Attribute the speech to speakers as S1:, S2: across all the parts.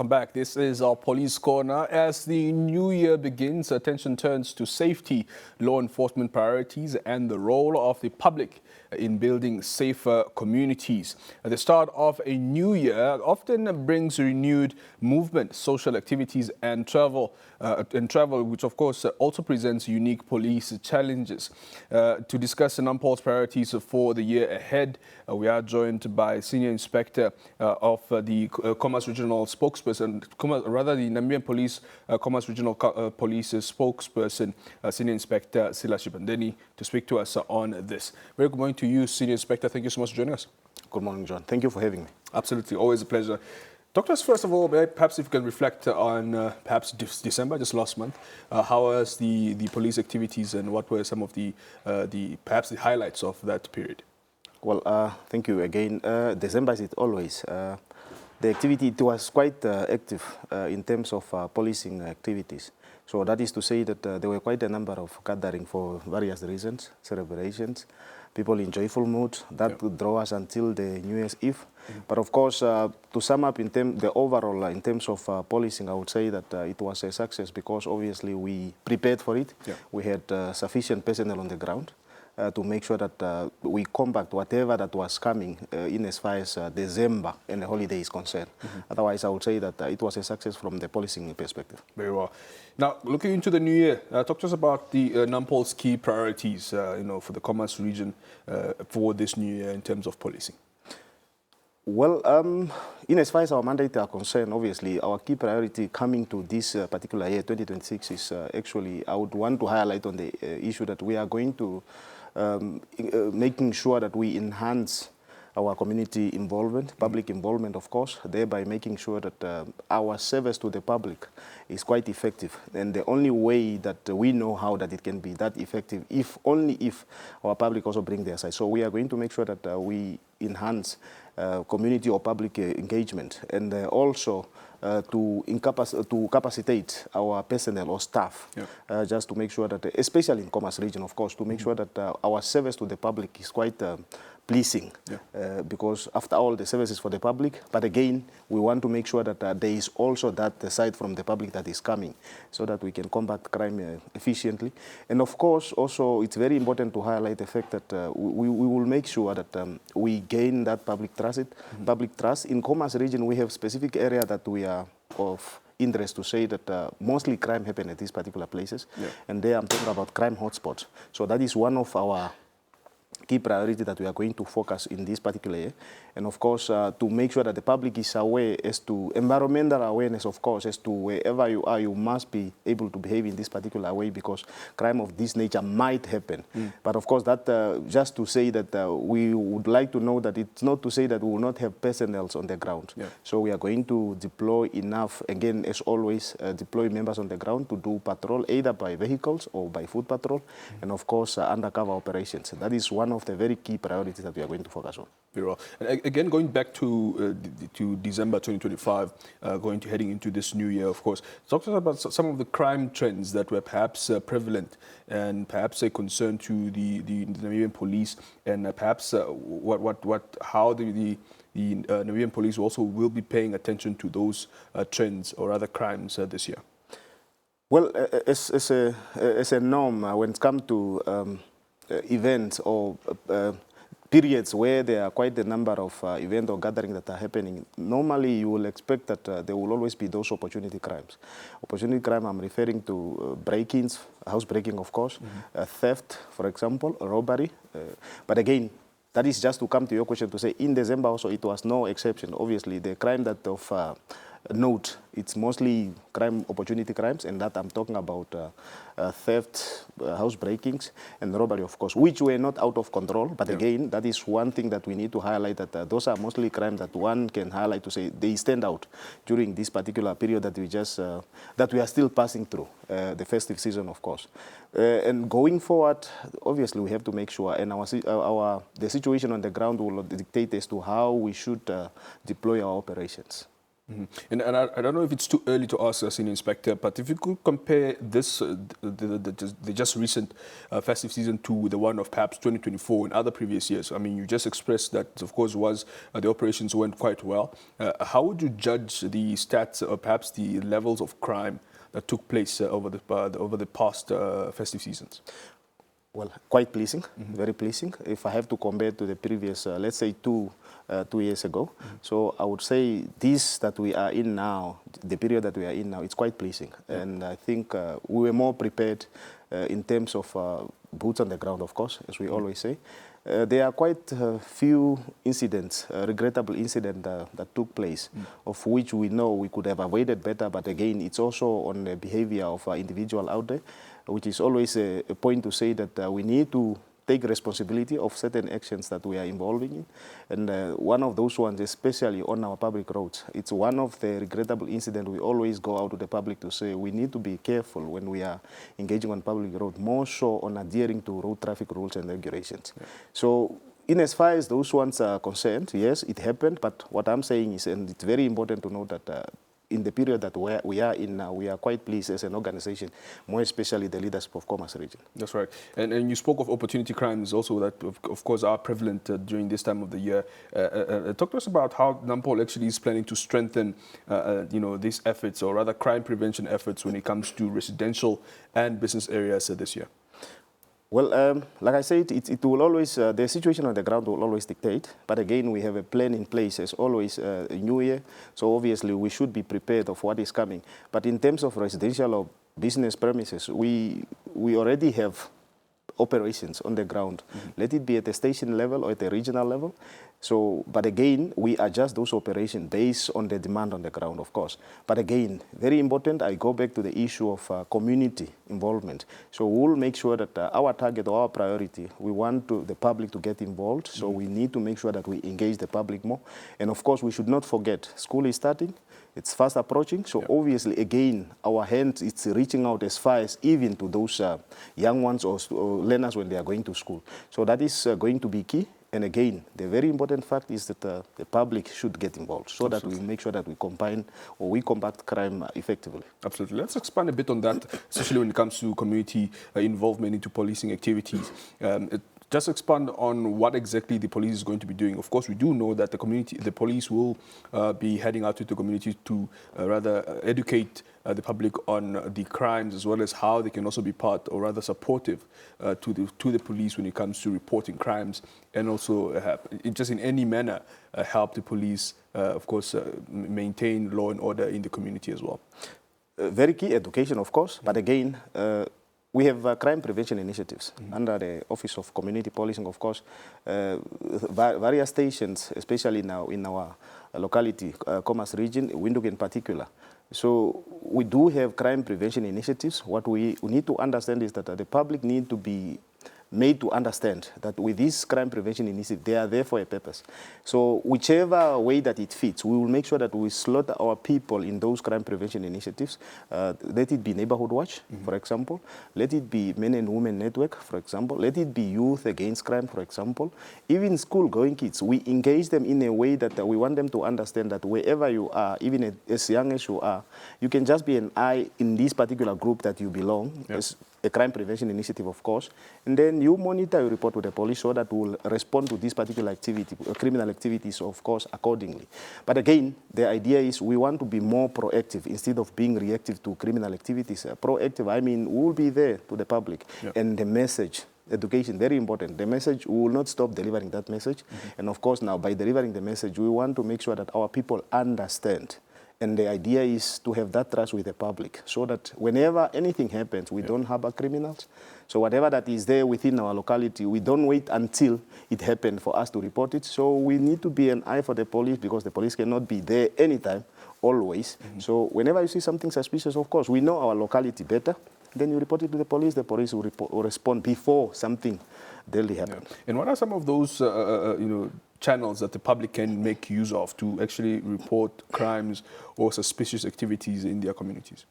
S1: Welcome back. This is our Police Corner. As the new year begins, attention turns to safety, law enforcement priorities, and the role of the public in building safer communities. At the start of a new year often brings renewed movement, social activities, and travel, which of course also presents unique police challenges. To discuss the NAMPOL's priorities for the year ahead, we are joined by Senior Inspector of the Khomas Regional Spokesperson, the Namibian Police Khomas Regional Police Spokesperson, Senior Inspector Silas Shipandeni, to speak to us on this. Very good morning to you, Senior Inspector. Thank you so much for joining us.
S2: Good morning, John. Thank you for having me.
S1: Absolutely, always a pleasure. Doctor, first of all, perhaps if you can reflect on perhaps December, just last month, how was the police activities and what were some of the perhaps the highlights of that period?
S2: Well, thank you again. December is it always. The activity, it was quite active in terms of policing activities. So that is to say that there were quite a number of gatherings for various reasons, celebrations, people in joyful mood. That would draw us until the New Year's Eve. But of course, to sum up the overall in terms of policing, I would say that it was a success because obviously we prepared for it. We had sufficient personnel on the ground to make sure that we combat whatever that was coming in as far as December and the holiday is concerned. Otherwise, I would say that it was a success from the policing perspective.
S1: Very well. Now, looking into the new year, talk to us about the NAMPOL's key priorities, for the Khomas region for this new year in terms of policing.
S2: Well, in as far as our mandate are concerned, obviously, our key priority coming to this particular year, 2026, is actually, I would want to highlight on the issue that we are going to making sure that we enhance our community involvement, public involvement, of course, thereby making sure that our service to the public is quite effective. And the only way that we know how that it can be that effective, only if our public also bring their side. So we are going to make sure that we enhance community or public engagement, and also to capacitate our personnel or staff, just to make sure that, especially in Khomas region, of course, to make sure that our service to the public is quite pleasing, because after all, the service is for the public, but again, we want to make sure that there is also that side from the public that is coming, so that we can combat crime efficiently. And of course, also, it's very important to highlight the fact that we will make sure that we gain that public trust. Public trust. In Khomas region, we have specific area that we are of interest to say that mostly crime happen at these particular places, and there I'm talking about crime hotspots. So that is one of our key priority that we are going to focus in this particular year. And of course, to make sure that the public is aware as to environmental awareness, of course, as to wherever you are, you must be able to behave in this particular way because crime of this nature might happen. But of course, that just to say that we would like to know that it's not to say that we will not have personnel on the ground. So we are going to deploy enough, again, as always, deploy members on the ground to do patrol, either by vehicles or by foot patrol, and of course, undercover operations. And that is one of the very key priorities that we are going to focus on.
S1: Very well. And again, going back to December 2025, heading into this new year, of course, talk to us about some of the crime trends that were perhaps prevalent and perhaps a concern to the Namibian police, and perhaps how the Namibian police also will be paying attention to those trends or other crimes this year.
S2: Well, as a norm, when it comes to events or periods where there are quite a number of events or gatherings that are happening, normally you will expect that there will always be those opportunity crimes. Opportunity crime, I'm referring to break-ins, housebreaking, of course, theft, for example, robbery. But again, that is just to come to your question to say, in December also it was no exception. Obviously, the crime that of note, it's mostly crime, opportunity crimes, and that I'm talking about theft, house breakings, and robbery, of course, which were not out of control. But again, that is one thing that we need to highlight, that those are mostly crimes that one can highlight to say they stand out during this particular period that we just that we are still passing through, the festive season, of course. And going forward, obviously, we have to make sure, and the situation on the ground will dictate as to how we should deploy our operations.
S1: And I don't know if it's too early to ask, Senior Inspector, but if you could compare this, the just recent festive season to the one of perhaps 2024 and other previous years. I mean, you just expressed that, of course, the operations went quite well. How would you judge the stats or perhaps the levels of crime that took place over the past festive seasons?
S2: Well, quite pleasing, very pleasing. If I have to compare to the previous, let's say 2 years ago. So I would say this that we are in now, the period that we are in now, it's quite pleasing. And I think we were more prepared in terms of boots on the ground, of course, as we always say. There are quite a few incidents, regrettable incidents that took place, of which we know we could have avoided better, but again, it's also on the behavior of an individual out there, which is always a point to say that we need to take responsibility of certain actions that we are involving in. And one of those ones, especially on our public roads, it's one of the regrettable incidents we always go out to the public to say we need to be careful when we are engaging on public road, more so on adhering to road traffic rules and regulations. So in as far as those ones are concerned, yes, it happened, but what I'm saying is, and it's very important to note that in the period that we are in now, we are quite pleased as an organization, more especially the leadership of Khomas region.
S1: That's right. And you spoke of opportunity crimes also that, of course, are prevalent during this time of the year. Talk to us about how NAMPOL actually is planning to strengthen, these efforts, or rather crime prevention efforts, when it comes to residential and business areas this year.
S2: Well, like I said, it will always, the situation on the ground will always dictate. But again, we have a plan in place, as always, a new year. So obviously, we should be prepared of what is coming. But in terms of residential or business premises, we already have operations on the ground. Let it be at the station level or at the regional level. So, but again, we adjust those operations based on the demand on the ground, of course. But again, very important, I go back to the issue of community involvement. So we'll make sure that our target or our priority, we want the public to get involved. So we need to make sure that we engage the public more. And of course, we should not forget, school is starting. It's fast approaching. So obviously, again, our hand is reaching out as far as even to those young ones or learners when they are going to school. So that is going to be key. And again, the very important fact is that the public should get involved so that we make sure that we combine or we combat crime effectively.
S1: Absolutely. Let's expand a bit on that, especially when it comes to community involvement into policing activities. Just expand on what exactly the police is going to be doing. Of course, we do know that the police will be heading out to the community to rather educate the public on the crimes, as well as how they can also be part, or rather supportive to the police when it comes to reporting crimes, and also just in any manner help the police, of course, maintain law and order in the community as well.
S2: Very key, education, of course, but again, we have crime prevention initiatives under the Office of Community Policing, of course. Various stations, especially now in our locality, Khomas region, Windhoek in particular. So we do have crime prevention initiatives. What we need to understand is that the public need to be made to understand that with this crime prevention initiative, they are there for a purpose. So whichever way that it fits, we will make sure that we slot our people in those crime prevention initiatives. Let it be Neighborhood Watch, for example. Let it be Men and Women Network, for example. Let it be Youth Against Crime, for example. Even school-going kids, we engage them in a way that we want them to understand that wherever you are, even as young as you are, you can just be an eye in this particular group that you belong. As a crime prevention initiative, of course, and then you monitor your report to the police so that will respond to this particular activity, criminal activities, of course, accordingly. But again, the idea is we want to be more proactive instead of being reactive to criminal activities. Proactive, I mean, we will be there to the public. And the message, education, very important. The message, we will not stop delivering that message. And of course, now by delivering the message, we want to make sure that our people understand. And the idea is to have that trust with the public so that whenever anything happens, we don't harbor criminals. So whatever that is there within our locality, we don't wait until it happened for us to report it. So we need to be an eye for the police because the police cannot be there anytime, always. So whenever you see something suspicious, of course, we know our locality better. Then you report it to the police will respond before something deadly happens.
S1: And what are some of those, channels that the public can make use of to actually report crimes or suspicious activities in their communities?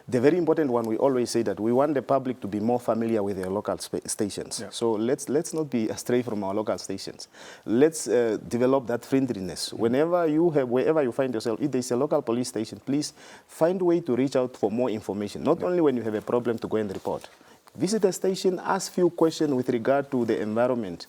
S2: The very important one, we always say that we want the public to be more familiar with their local stations. Yeah. So let's not be astray from our local stations. Let's develop that friendliness. Wherever you find yourself, if there's a local police station, please find a way to reach out for more information. Not only when you have a problem to go and report. Visit the station, ask few questions with regard to the environment.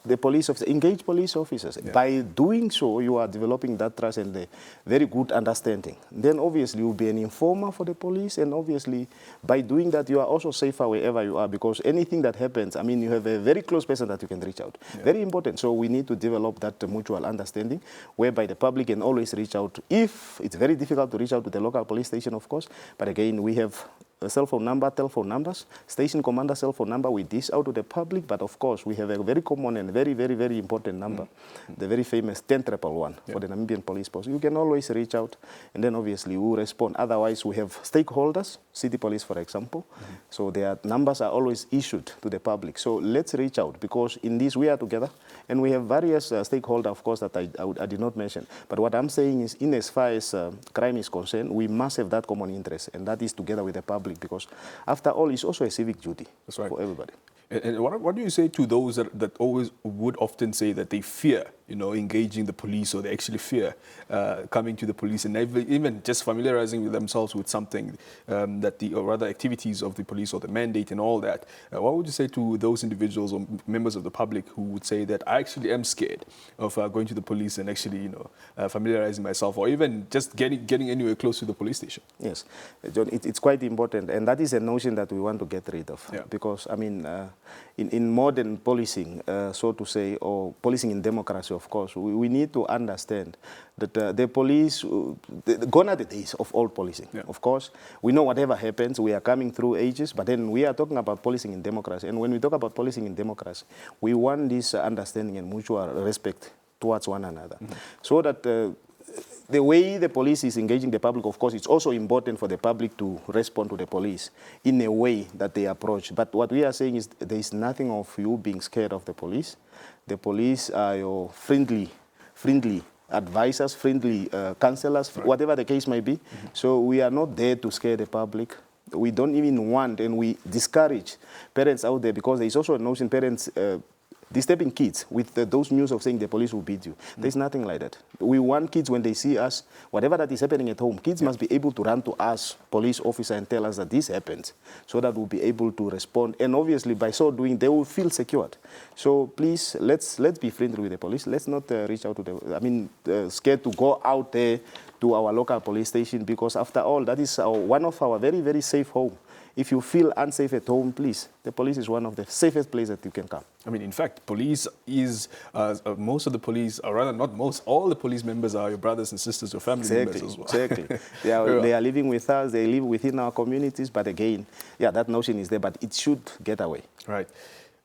S2: The police officer, engage police officers. Yeah. By doing so, you are developing that trust and a very good understanding. Then obviously you will be an informer for the police, and obviously by doing that you are also safer wherever you are, because anything that happens, I mean, you have a very close person that you can reach out. Yeah. Very important. So we need to develop that mutual understanding whereby the public can always reach out. If it's very difficult to reach out to the local police station, of course, but again, we have a cell phone number, telephone numbers, station commander cell phone number. We dish out to the public, but of course we have a very common and very, very, very important number, the very famous 10-111 for the Namibian Police Force. You can always reach out, and then obviously we will respond. Otherwise, we have stakeholders, city police, for example. So their numbers are always issued to the public. So let's reach out, because in this we are together, and we have various stakeholders, of course, that I did not mention. But what I'm saying is, in as far as crime is concerned, we must have that common interest, and that is together with the public, because after all, it's also a civic duty. That's right. For everybody.
S1: And what do you say to those that always would often say that they fear, engaging the police, or they actually fear coming to the police, and even just familiarizing themselves with something or rather activities of the police, or the mandate and all that? What would you say to those individuals or members of the public who would say that I actually am scared of going to the police and actually, familiarizing myself, or even just getting anywhere close to the police station?
S2: Yes, John, it's quite important, and that is a notion that we want to get rid of. Yeah. Because, I mean, in modern policing, so to say, or policing in democracy, of course, we need to understand that the police, gone are the days of all policing. Yeah. Of course, we know whatever happens, we are coming through ages, but then we are talking about policing in democracy. And when we talk about policing in democracy, we want this understanding and mutual respect towards one another. So that the way the police is engaging the public, of course, it's also important for the public to respond to the police in a way that they approach. But what we are saying is there is nothing of you being scared of the police. The police are your friendly advisors, friendly counselors, right, whatever the case may be. So we are not there to scare the public. We don't even want, and we discourage parents out there, because there is also a notion parents disturbing kids with those news of saying the police will beat you. There's nothing like that. We want kids, when they see us, whatever that is happening at home, kids must be able to run to us, police officer, and tell us that this happened, so that we'll be able to respond. And obviously, by so doing, they will feel secured. So please, let's be friendly with the police. Let's not reach out to the, scared to go out there to our local police station, because after all, that is one of our very, very safe home. If you feel unsafe at home, please, the police is one of the safest places that you can come.
S1: I mean, in fact, police is, most of the police, or rather not most, all the police members are your brothers and sisters, your family members as well.
S2: Exactly. They are living with us, they live within our communities, but again, yeah, that notion is there, but it should get away.
S1: Right.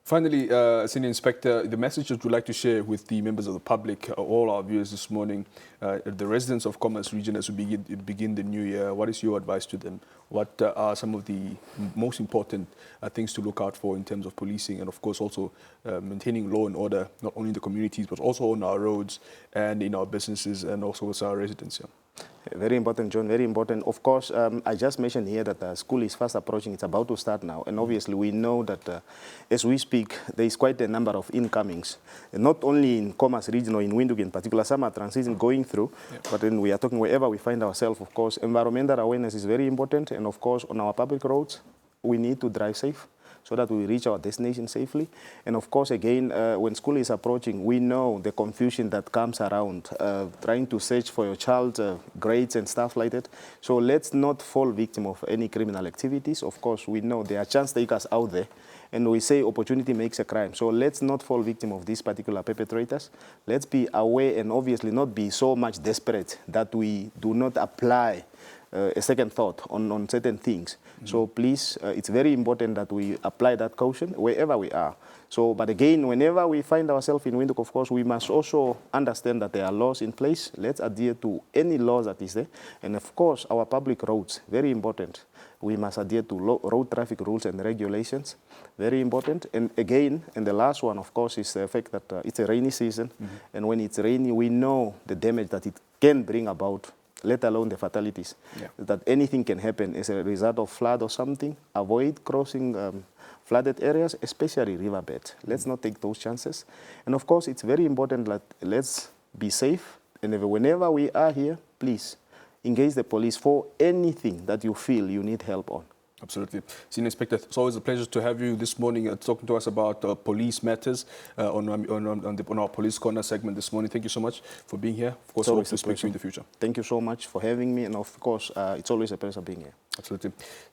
S1: Finally, Senior Inspector, the message that you'd like to share with the members of the public, all our viewers this morning, the residents of Khomas Region as we begin the new year, what is your advice to them? What are some of the most important things to look out for in terms of policing, and of course also maintaining law and order, not only in the communities, but also on our roads and in our businesses, and also with our residents here?
S2: Very important, John, very important. Of course, I just mentioned here that school is fast approaching. It's about to start now. And obviously, we know that as we speak, there is quite a number of incomings, not only in Khomas Region or in Windhoek in particular. Some are transiting, going through, but then we are talking wherever we find ourselves. Of course, environmental awareness is very important. And of course, on our public roads, we need to drive safe, so that we reach our destination safely. And of course, again, when school is approaching, we know the confusion that comes around trying to search for your child's grades and stuff like that. So let's not fall victim of any criminal activities. Of course, we know there are chance takers out there, and we say opportunity makes a crime. So let's not fall victim of these particular perpetrators. Let's be aware, and obviously not be so much desperate that we do not apply a second thought on certain things. So please, it's very important that we apply that caution wherever we are. So, but again, whenever we find ourselves in Windhoek, of course, we must also understand that there are laws in place. Let's adhere to any laws that is there. And of course, our public roads, very important. We must adhere to road traffic rules and regulations, very important. And again, and the last one, of course, is the fact that it's a rainy season. And when it's rainy, we know the damage that it can bring about let alone the fatalities.
S1: Yeah.
S2: That anything can happen as a result of flood or something. Avoid crossing flooded areas, especially riverbeds. Let's not take those chances. And of course, it's very important that let's be safe. And whenever we are here, please engage the police for anything that you feel you need help on.
S1: Absolutely. Senior Inspector, it's always a pleasure to have you this morning talking to us about police matters on our Police Corner segment this morning. Thank you so much for being here. Of course, hope to speak to you in the future.
S2: Thank you so much for having me. And of course, it's always a pleasure being here.
S1: Absolutely.